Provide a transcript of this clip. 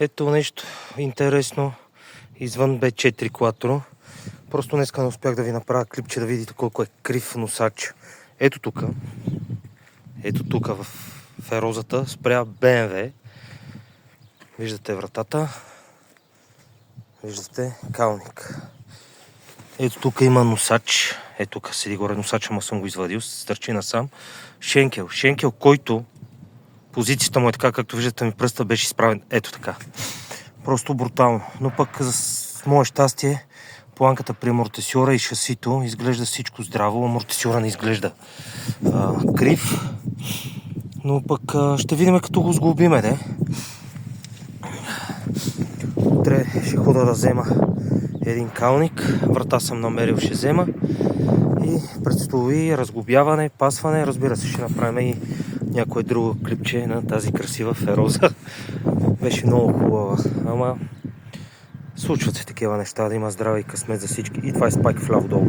Ето нещо интересно извън B4 Quattro. Просто днеска не успях да ви направя клипче да видите колко е крив носач. Ето тук в ферозата спря BMW. Виждате вратата. Виждате калник. Ето тук има носач. Ето тук седи горе носача, му съм го извадил. Стърчи насам. Шенкел, който позицията му е така, както виждате ми пръста беше изправен. Ето така. Просто брутално. Но пък за мое щастие планката при амортисьора и шасито изглежда всичко здраво. Амортисьора не изглежда крив. Но пък ще видим като го сглобиме, де. Утре ще хода да взема един калник. Врата съм намерил, ще взема. И предстои разглобяване, пасване. Разбира се, ще направим и някое друго клипче на тази красива фероза. Беше много хубава. Ама случват се такива неща, да има здраве и късмет за всички. И това е спайк вляво долу.